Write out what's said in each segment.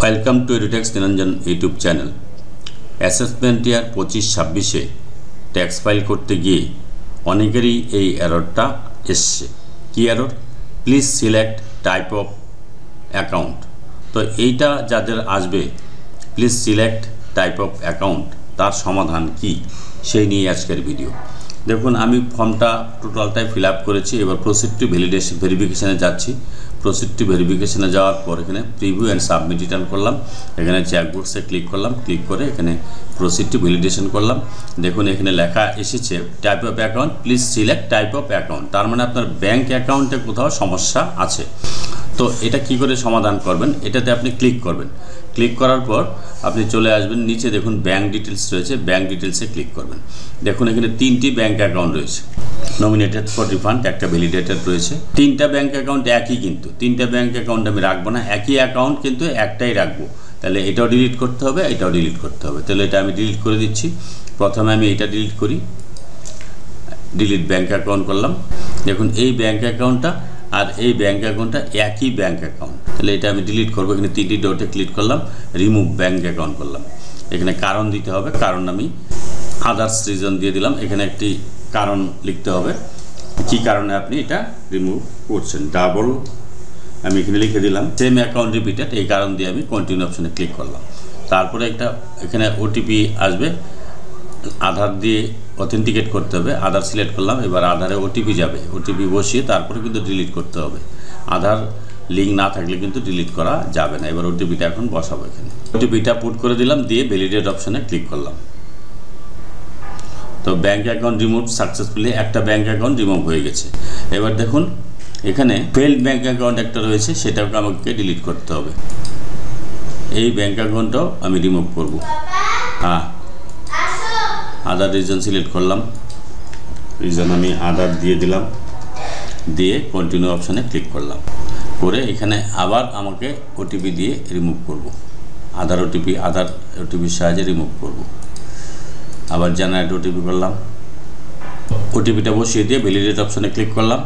Welcome to Edutex Niranjan YouTube channel. Assessment year 25-26-এ tax file করতে গিয়ে অনেকেরই এই এররটা এসছে। কি error? Please select type of account. তো এইটা যাদের আসবে please select type of account, তার সমাধান কি সেই নিয়ে আজকের ভিডিও। দেখুন, আমি ফর্মটা টোটালটাই ফিল আপ করেছি। এবার প্রসিড টু ভেরিফিকেশানে যাচ্ছি। প্রসিড টু ভেরিফিকেশানে যাওয়ার পর এখানে প্রিভিউ অ্যান্ড সাবমিট রিটার্ন করলাম। এখানে চেকবক্সে ক্লিক করলাম, ক্লিক করে এখানে প্রসিড টু ভ্যালিডেশন করলাম। দেখুন এখানে লেখা এসেছে type of account, please select type of account. তার মানে আপনার ব্যাঙ্ক অ্যাকাউন্টে কোথাও সমস্যা আছে। তো এটা কি করে সমাধান করবেন? এটাতে আপনি ক্লিক করবেন। ক্লিক করার পর আপনি চলে আসবেন নিচে, দেখুন ব্যাঙ্ক ডিটেলস রয়েছে, ব্যাঙ্ক ডিটেলসে ক্লিক করবেন। দেখুন এখানে 3টি ব্যাঙ্ক অ্যাকাউন্ট রয়েছে, নমিনেটেড ফর রিফান্ড, একটা ভ্যালিডেটেড রয়েছে। 3টা ব্যাঙ্ক অ্যাকাউন্ট একই, কিন্তু 3টা ব্যাঙ্ক অ্যাকাউন্ট আমি রাখবো না, একই অ্যাকাউন্ট কিন্তু একটাই রাখবো। তাহলে এটাও ডিলিট করতে হবে, এটাও ডিলিট করতে হবে। তাহলে এটা আমি ডিলিট করে দিচ্ছি। প্রথমে আমি এটা ডিলিট করি, ডিলিট ব্যাঙ্ক অ্যাকাউন্ট করলাম। দেখুন এই ব্যাঙ্ক অ্যাকাউন্টটা আর এই ব্যাঙ্ক অ্যাকাউন্টটা একই ব্যাঙ্ক অ্যাকাউন্ট। তাহলে এটা আমি ডিলিট করবো। এখানে 3টি ডটে ক্লিক করলাম, রিমুভ ব্যাঙ্ক অ্যাকাউন্ট করলাম। এখানে কারণ দিতে হবে, কারণ আমি আদার্স রিজন দিয়ে দিলাম। এখানে একটি কারণ লিখতে হবে, কী কারণে আপনি এটা রিমুভ করছেন। ডাবল আমি এখানে লিখে দিলাম, সেম অ্যাকাউন্ট রিপিটেড, এই কারণ দিয়ে আমি কন্টিনিউ অপশানে ক্লিক করলাম। তারপরে একটা এখানে ওটিপি আসবে, আধার দিয়ে অথেন্টিকেট করতে হবে। আধার সিলেক্ট করলাম, এবার আধারে ওটিপি যাবে, ওটিপি বসিয়ে তারপরে কিন্তু ডিলিট করতে হবে। আধার লিঙ্ক না থাকলে কিন্তু ডিলিট করা যাবে না। এবার ওটিপিটা এখন বসাবো। এখানে ওটিপিটা পুট করে দিলাম, দিয়ে ভ্যালিডেট অপশানে ক্লিক করলাম। তো ব্যাঙ্ক অ্যাকাউন্ট রিমুভ সাকসেসফুলি, একটা ব্যাঙ্ক অ্যাকাউন্ট রিমুভ হয়ে গেছে। এবার দেখুন এখানে ফেল্ড ব্যাঙ্ক অ্যাকাউন্ট একটা রয়েছে, সেটাকে আমাকে ডিলিট করতে হবে। এই ব্যাঙ্ক অ্যাকাউন্টটাও আমি রিমুভ করব। হ্যাঁ, আধার রিজন সিলেক্ট করলাম, রিজন আমি আধার দিয়ে দিলাম, দিয়ে কন্টিনিউ অপশানে ক্লিক করলাম। করে এখানে আবার আমাকে ওটিপি দিয়ে রিমুভ করব। আধার ওটিপির সাহায্যে রিমুভ করব। আবার জেনারেট ওটিপি করলাম, ওটিপিটা বসিয়ে দিয়ে ভ্যালিডেট অপশানে ক্লিক করলাম।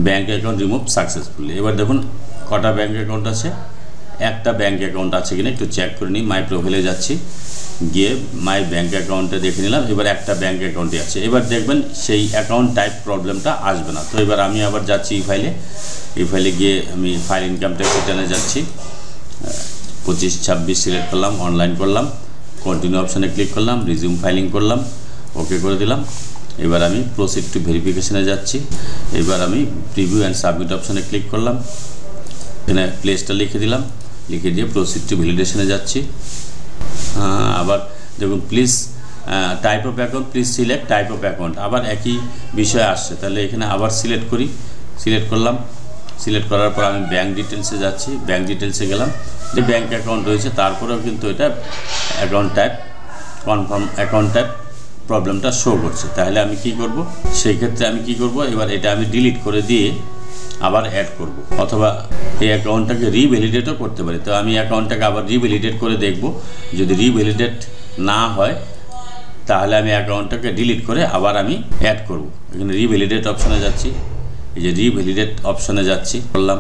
Bank account remove successfully. এবার দেখুন কটা ব্যাঙ্ক অ্যাকাউন্ট আছে, একটা ব্যাঙ্ক অ্যাকাউন্ট আছে কিনা একটু চেক করে নিই। মাই প্রোফাইলে যাচ্ছি, গিয়ে মাই ব্যাঙ্ক অ্যাকাউন্টে দেখে নিলাম। এবার একটা ব্যাঙ্ক অ্যাকাউন্টে আছে। এবার দেখবেন সেই অ্যাকাউন্ট টাইপ প্রবলেমটা আসবে না। তো এবার আমি আবার যাচ্ছি এই ফাইলে গিয়ে আমি ফাইল ইনকাম ট্যাক্স রিটার্নে যাচ্ছি। 25-26 সিলেক্ট করলাম, অনলাইন করলাম, কন্টিনিউ অপশানে ক্লিক করলাম, রিজিউম ফাইলিং করলাম, ওকে করে দিলাম। এবার আমি প্রসিড টু ভেরিফিকেশানে যাচ্ছি। এবার আমি প্রিভিউ অ্যান্ড সাবমিট অপশানে ক্লিক করলাম। এখানে প্লেসটা লিখে দিলাম, লিখে দিয়ে প্রসিড টু ভ্যালিডেশনে যাচ্ছি। আবার দেখুন please type of account, please select type of account, আবার একই বিষয় আসছে। তাহলে এখানে আবার সিলেক্ট করি, সিলেক্ট করলাম। সিলেক্ট করার পর আমি ব্যাঙ্ক ডিটেলসে যাচ্ছি, ব্যাঙ্ক ডিটেলসে গেলাম। যে ব্যাঙ্ক অ্যাকাউন্ট রয়েছে তারপরেও কিন্তু এটা account type confirm account type প্রবলেমটা শো করছে। তাহলে আমি কি করব? সেই ক্ষেত্রে আমি কি করব? এবার এটা আমি ডিলিট করে দিয়ে আবার অ্যাড করব, অথবা এই অ্যাকাউন্টটাকে রিভ্যালিডেটও করতে পারি। তো আমি অ্যাকাউন্টটাকে আবার রিভ্যালিডেট করে দেখব। যদি রিভ্যালিডেট না হয় তাহলে আমি অ্যাকাউন্টটাকে ডিলিট করে আবার আমি অ্যাড করব। এখানে রিভ্যালিডেট অপশানে যাচ্ছি, এই যে রিভ্যালিডেট অপশানে যাচ্ছি, করলাম,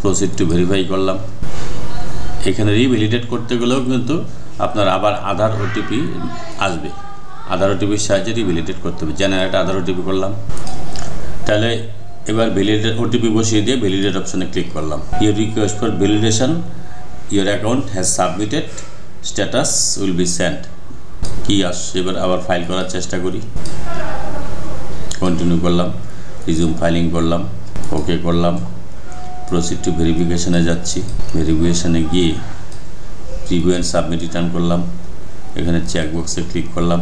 প্রসিড টু ভেরিফাই করলাম। এখানে রিভ্যালিডেট করতে গেলেও কিন্তু আপনার আবার আধার ওটিপি আসবে, আধার ওটিপির সাহায্যে রিভ্যালিডেট করতে হবে। জেনারেট আধার ওটিপি করলাম। তাহলে এবার ভ্যালিডেট ওটিপি বসিয়ে দিয়ে ভ্যালিডেট অপশানে ক্লিক করলাম। Your request for validation, your account has submitted, status will be sent. কি আসছে? এবার আবার ফাইল করার চেষ্টা করি, কন্টিনিউ করলাম, রিজিউম ফাইলিং করলাম, ওকে করলাম, প্রসিড টু ভেরিফিকেশানে যাচ্ছি। ভেরিফিকেশানে গিয়ে প্রিভিউ অ্যান্ড সাবমিট রিটার্ন করলাম। এখানে চেকবক্সে ক্লিক করলাম,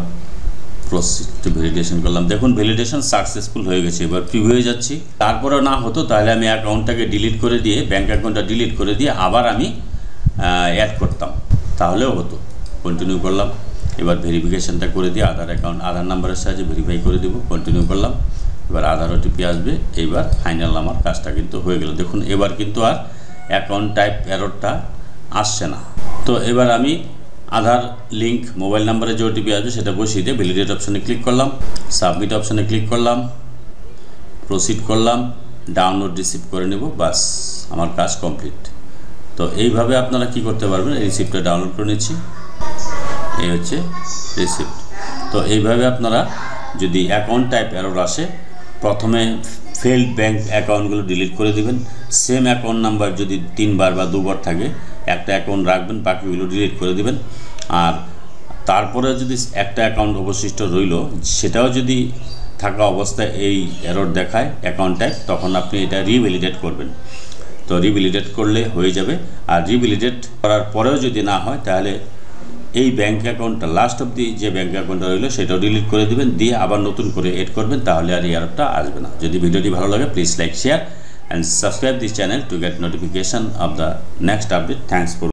প্রসিড টু ভ্যালিডেশন করলাম। দেখুন ভ্যালিডেশন সাকসেসফুল হয়ে গেছে। এবার প্রিভিউয়ে যাচ্ছি। তারপরেও না হতো তাহলে আমি অ্যাকাউন্টটাকে ডিলিট করে দিয়ে, ব্যাঙ্ক অ্যাকাউন্টটা ডিলিট করে দিয়ে আবার আমি অ্যাড করতাম, তাহলেও হতো। কন্টিনিউ করলাম। এবার ভেরিফিকেশানটা করে দিয়ে আধার নাম্বারের সাহায্যে ভেরিফাই করে দেবো। কন্টিনিউ করলাম। এবার আধার ওটিপি আসবে। এইবার ফাইনাল আমার কাজটা কিন্তু হয়ে গেল। দেখুন এবার কিন্তু আর অ্যাকাউন্ট টাইপ এররটা আসছে না। তো এবার আমি আধার লিঙ্ক মোবাইল নাম্বারে যে ওটিপি আসবে সেটা বসিয়ে দিয়ে ভ্যালিডেট অপশানে ক্লিক করলাম, সাবমিট অপশানে ক্লিক করলাম, প্রসিড করলাম, ডাউনলোড রিসিভ করে নেব, বাস আমার কাজ কমপ্লিট। তো এইভাবে আপনারা কি করতে পারবেন, এই রিসিপ্টটা ডাউনলোড করে নিচ্ছি, এই হচ্ছে রিসিপ্ট। তো এইভাবে আপনারা যদি অ্যাকাউন্ট টাইপ এরর আসে, প্রথমে ফেল্ড ব্যাঙ্ক অ্যাকাউন্টগুলো ডিলিট করে দিবেন। সেম অ্যাকাউন্ট নাম্বার যদি 3 বার বা 2 বার থাকে, একটা অ্যাকাউন্ট রাখবেন, বাকিগুলো ডিলিট করে দিবেন। আর তারপরে যদি একটা অ্যাকাউন্ট অবশিষ্ট রইল, সেটাও যদি থাকা অবস্থায় এই এরর দেখায় অ্যাকাউন্ট টাইপ, তখন আপনি এটা রিভ্যালিডেট করবেন। তো রিভ্যালিডেট করলে হয়ে যাবে। আর রিভ্যালিডেট করার পরেও যদি না হয়, তাহলে এই ব্যাঙ্ক অ্যাকাউন্টটা লাস্ট অবধি যে ব্যাঙ্ক অ্যাকাউন্টটা রইলো সেটাও ডিলিট করে দেবেন, দিয়ে আবার নতুন করে এড করবেন, তাহলে আর এই এররটা আসবে না। যদি ভিডিওটি ভালো লাগে, please like, share and subscribe this channel to get notification off the next update. Thanks for